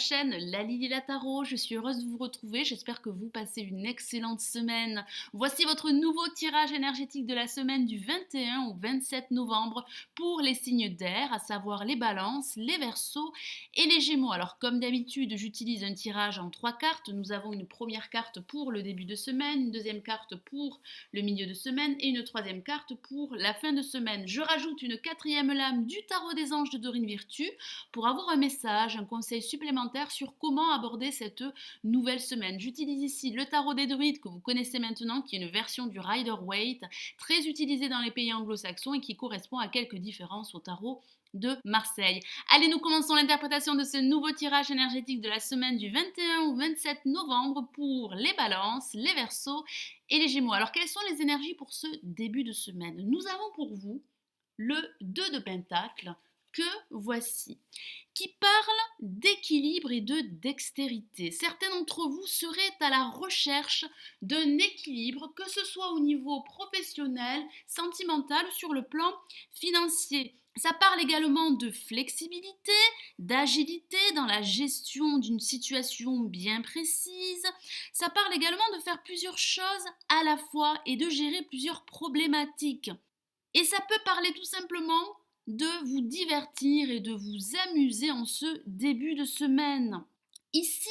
chaîne La Lily et la Tarot, je suis heureuse de vous retrouver, j'espère que vous passez une excellente semaine. Voici votre nouveau tirage énergétique de la semaine du 21 au 27 novembre pour les signes d'air, à savoir les balances, les verseaux et les gémeaux. Alors comme d'habitude, j'utilise un tirage en 3 cartes. Nous avons une première carte pour le début de semaine, une deuxième carte pour le milieu de semaine et une troisième carte pour la fin de semaine. Je rajoute une quatrième lame du tarot des anges de Dorine Virtue pour avoir un message, un conseil supplémentaire sur comment aborder cette nouvelle semaine. J'utilise ici le tarot des druides que vous connaissez maintenant, qui est une version du Rider-Waite, très utilisé dans les pays anglo-saxons et qui correspond à quelques différences au tarot de Marseille. Allez, nous commençons l'interprétation de ce nouveau tirage énergétique de la semaine du 21 au 27 novembre pour les balances, les verseaux et les gémeaux. Alors, quelles sont les énergies pour ce début de semaine? Nous avons pour vous le 2 de Pentacle, que voici, qui parle d'équilibre et de dextérité. Certains d'entre vous seraient à la recherche d'un équilibre, que ce soit au niveau professionnel, sentimental ou sur le plan financier. Ça parle également de flexibilité, d'agilité dans la gestion d'une situation bien précise. Ça parle également de faire plusieurs choses à la fois et de gérer plusieurs problématiques. Et ça peut parler tout simplement de vous divertir et de vous amuser en ce début de semaine. Ici,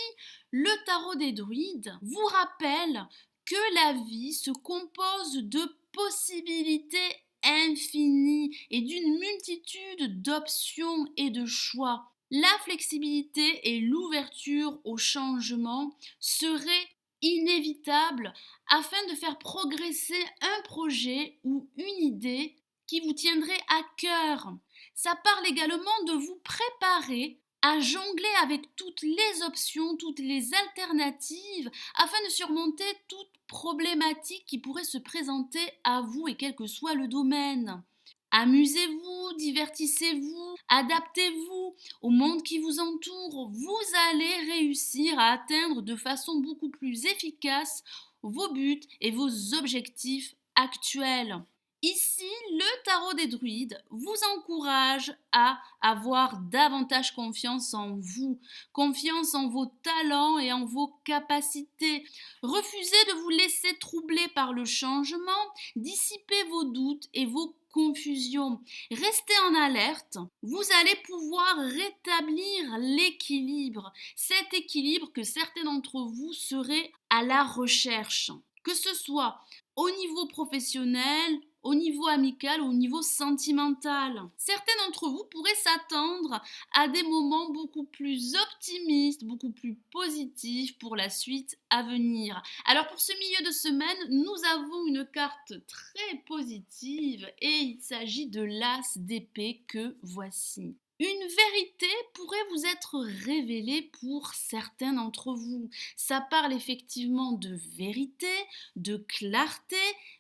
le tarot des druides vous rappelle que la vie se compose de possibilités infinies et d'une multitude d'options et de choix. La flexibilité et l'ouverture au changement seraient inévitables afin de faire progresser un projet ou une idée qui vous tiendrait à cœur. Ça parle également de vous préparer à jongler avec toutes les options, toutes les alternatives, afin de surmonter toute problématique qui pourrait se présenter à vous et quel que soit le domaine. Amusez-vous, divertissez-vous, adaptez-vous au monde qui vous entoure. Vous allez réussir à atteindre de façon beaucoup plus efficace vos buts et vos objectifs actuels. Ici, le tarot des druides vous encourage à avoir davantage confiance en vous, confiance en vos talents et en vos capacités. Refusez de vous laisser troubler par le changement, dissipez vos doutes et vos confusions. Restez en alerte, vous allez pouvoir rétablir l'équilibre, cet équilibre que certains d'entre vous seraient à la recherche, que ce soit au niveau professionnel, au niveau amical ou au niveau sentimental. Certains d'entre vous pourraient s'attendre à des moments beaucoup plus optimistes, beaucoup plus positifs pour la suite à venir. Alors pour ce milieu de semaine, nous avons une carte très positive et il s'agit de l'As d'épée que voici. Une vérité pourrait vous être révélée pour certains d'entre vous. Ça parle effectivement de vérité, de clarté,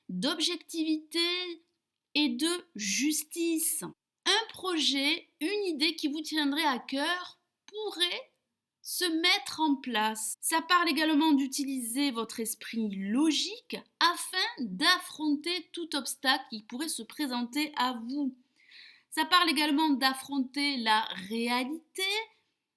d'objectivité et de justice. Un projet, une idée qui vous tiendrait à cœur pourrait se mettre en place. Ça parle également d'utiliser votre esprit logique afin d'affronter tout obstacle qui pourrait se présenter à vous. Ça parle également d'affronter la réalité,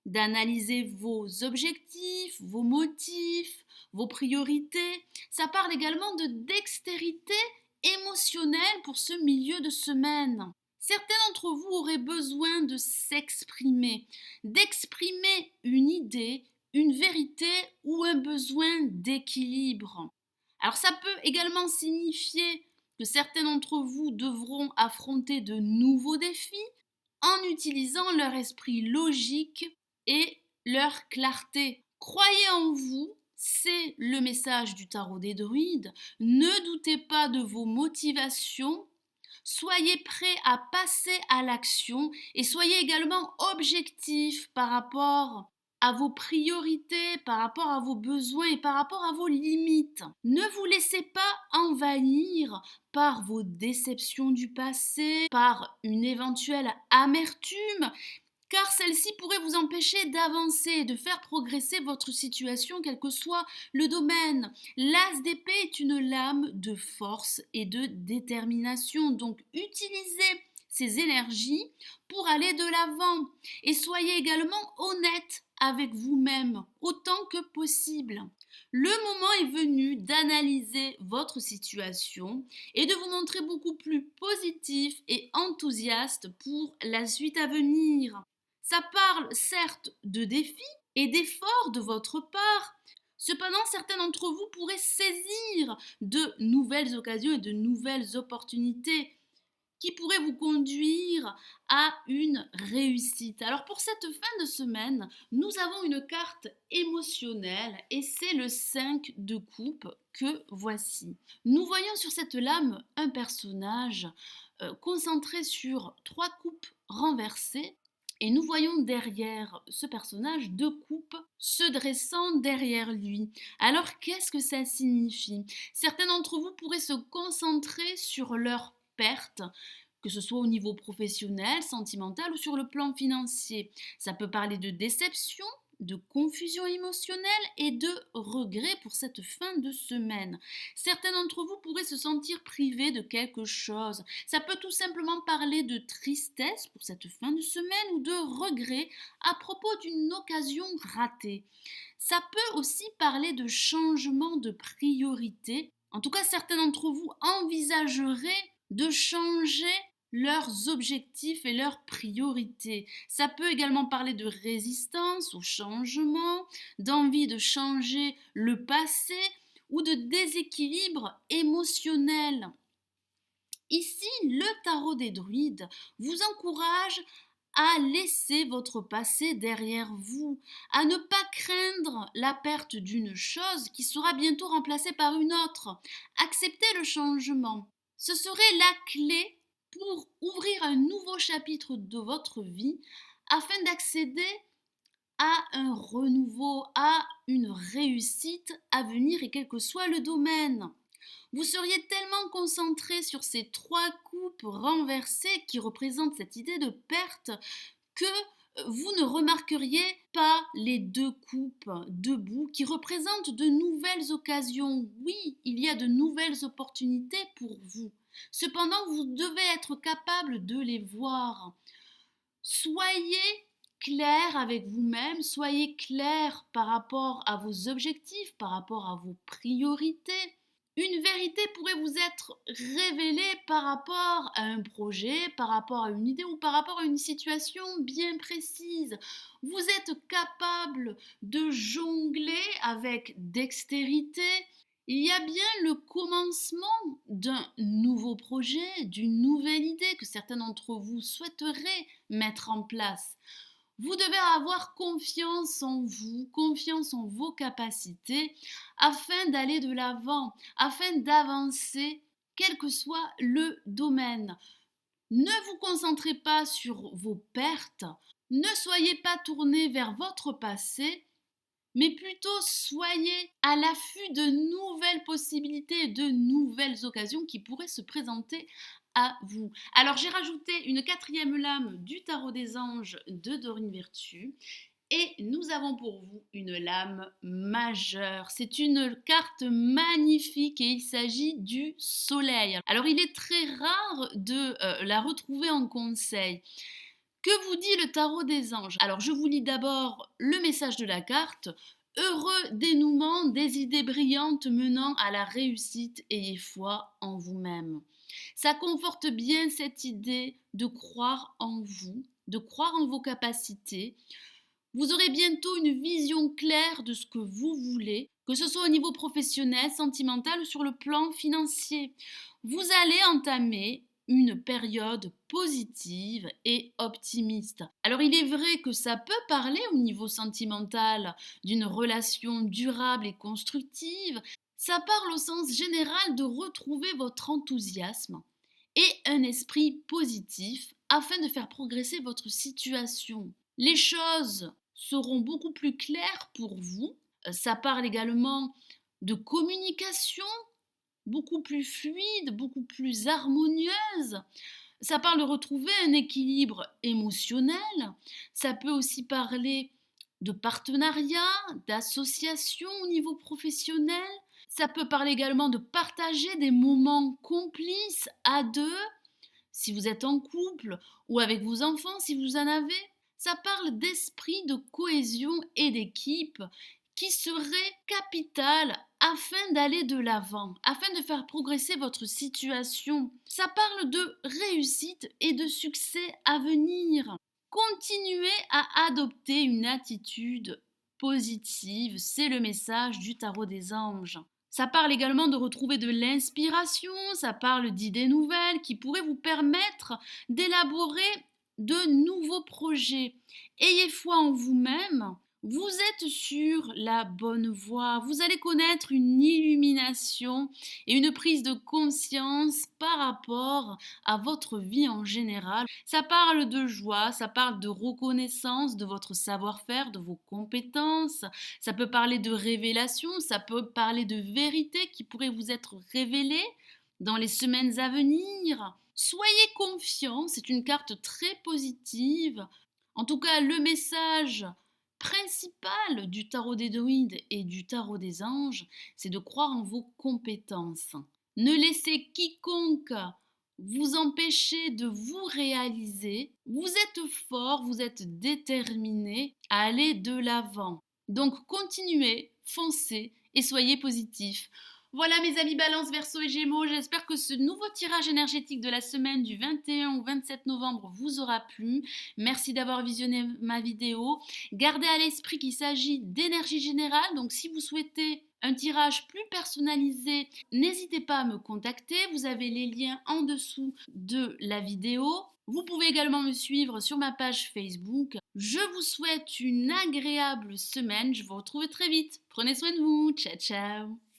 d'analyser vos objectifs, vos motifs, vos priorités. Ça parle également de dextérité émotionnelle pour ce milieu de semaine. Certains d'entre vous auraient besoin de s'exprimer, d'exprimer une idée, une vérité ou un besoin d'équilibre. Alors ça peut également signifier que certains d'entre vous devront affronter de nouveaux défis en utilisant leur esprit logique et leur clarté. Croyez en vous, c'est le message du tarot des druides. Ne doutez pas de vos motivations. Soyez prêts à passer à l'action et soyez également objectifs par rapport à vos priorités, par rapport à vos besoins et par rapport à vos limites. Ne vous laissez pas envahir par vos déceptions du passé, par une éventuelle amertume, car celle-ci pourrait vous empêcher d'avancer et de faire progresser votre situation, quel que soit le domaine. L'as d'épée est une lame de force et de détermination, donc utilisez ces énergies pour aller de l'avant. Et soyez également honnête avec vous-même autant que possible. Le moment est venu d'analyser votre situation et de vous montrer beaucoup plus positif et enthousiaste pour la suite à venir. Ça parle certes de défis et d'efforts de votre part. Cependant, certains d'entre vous pourraient saisir de nouvelles occasions et de nouvelles opportunités qui pourraient vous conduire à une réussite. Alors pour cette fin de semaine, nous avons une carte émotionnelle et c'est le 5 de coupe que voici. Nous voyons sur cette lame un personnage concentré sur 3 coupes renversées. Et nous voyons derrière ce personnage 2 coupes se dressant derrière lui. Alors qu'est-ce que ça signifie? Certains d'entre vous pourraient se concentrer sur leur perte, que ce soit au niveau professionnel, sentimental ou sur le plan financier. Ça peut parler de déception, de confusion émotionnelle et de regret pour cette fin de semaine. Certains d'entre vous pourraient se sentir privés de quelque chose. Ça peut tout simplement parler de tristesse pour cette fin de semaine ou de regret à propos d'une occasion ratée. Ça peut aussi parler de changement de priorité. En tout cas, certains d'entre vous envisageraient de changer leurs objectifs et leurs priorités. Ça peut également parler de résistance au changement, d'envie de changer le passé ou de déséquilibre émotionnel. Ici, le tarot des druides vous encourage à laisser votre passé derrière vous, à ne pas craindre la perte d'une chose qui sera bientôt remplacée par une autre. Acceptez le changement. Ce serait la clé pour ouvrir un nouveau chapitre de votre vie afin d'accéder à un renouveau, à une réussite à venir et quel que soit le domaine. Vous seriez tellement concentré sur ces 3 coupes renversées qui représentent cette idée de perte que vous ne remarqueriez pas les 2 coupes debout qui représentent de nouvelles occasions. Oui, il y a de nouvelles opportunités pour vous. Cependant, vous devez être capable de les voir. Soyez clair avec vous-même, soyez clair par rapport à vos objectifs, par rapport à vos priorités. Une vérité pourrait vous être révélée par rapport à un projet, par rapport à une idée ou par rapport à une situation bien précise. Vous êtes capable de jongler avec dextérité. Il y a bien le commencement d'un nouveau projet, d'une nouvelle idée que certains d'entre vous souhaiteraient mettre en place. Vous devez avoir confiance en vous, confiance en vos capacités, afin d'aller de l'avant, afin d'avancer, quel que soit le domaine. Ne vous concentrez pas sur vos pertes, ne soyez pas tourné vers votre passé, mais plutôt soyez à l'affût de nouvelles possibilités et de nouvelles occasions qui pourraient se présenter à vous. Alors j'ai rajouté une 4e lame du tarot des anges de Dorine Virtue et nous avons pour vous une lame majeure. C'est une carte magnifique et il s'agit du soleil. Alors il est très rare de la retrouver en conseil. Que vous dit le tarot des anges? Alors je vous lis d'abord le message de la carte. Heureux dénouement des idées brillantes menant à la réussite, ayez foi en vous-même. Ça conforte bien cette idée de croire en vous, de croire en vos capacités. Vous aurez bientôt une vision claire de ce que vous voulez, que ce soit au niveau professionnel, sentimental ou sur le plan financier. Vous allez entamer une période positive et optimiste. Alors il est vrai que ça peut parler au niveau sentimental d'une relation durable et constructive. Ça parle au sens général de retrouver votre enthousiasme et un esprit positif afin de faire progresser votre situation. Les choses seront beaucoup plus claires pour vous. Ça parle également de communication beaucoup plus fluide, beaucoup plus harmonieuse. Ça parle de retrouver un équilibre émotionnel. Ça peut aussi parler de partenariat, d'association au niveau professionnel. Ça peut parler également de partager des moments complices à deux. si vous êtes en couple ou avec vos enfants si vous en avez. Ça parle d'esprit de cohésion et d'équipe qui serait capital afin d'aller de l'avant, afin de faire progresser votre situation. Ça parle de réussite et de succès à venir. Continuez à adopter une attitude positive, c'est le message du tarot des anges. Ça parle également de retrouver de l'inspiration, ça parle d'idées nouvelles qui pourraient vous permettre d'élaborer de nouveaux projets. Ayez foi en vous-même, vous êtes sur la bonne voie, vous allez connaître une illumination et une prise de conscience par rapport à votre vie en général. Ça parle de joie, ça parle de reconnaissance de votre savoir-faire, de vos compétences, ça peut parler de révélation, ça peut parler de vérité qui pourrait vous être révélée dans les semaines à venir. Soyez confiants, c'est une carte très positive. En tout cas, le message principal du tarot des druides et du tarot des anges, c'est de croire en vos compétences. Ne laissez quiconque vous empêcher de vous réaliser. Vous êtes fort, vous êtes déterminé à aller de l'avant. Donc continuez, foncez et soyez positifs. Voilà mes amis Balance, Verseau et Gémeaux, j'espère que ce nouveau tirage énergétique de la semaine du 21 au 27 novembre vous aura plu. Merci d'avoir visionné ma vidéo. Gardez à l'esprit qu'il s'agit d'énergie générale, donc si vous souhaitez un tirage plus personnalisé, n'hésitez pas à me contacter, vous avez les liens en dessous de la vidéo. Vous pouvez également me suivre sur ma page Facebook. Je vous souhaite une agréable semaine, je vous retrouve très vite. Prenez soin de vous, ciao ciao.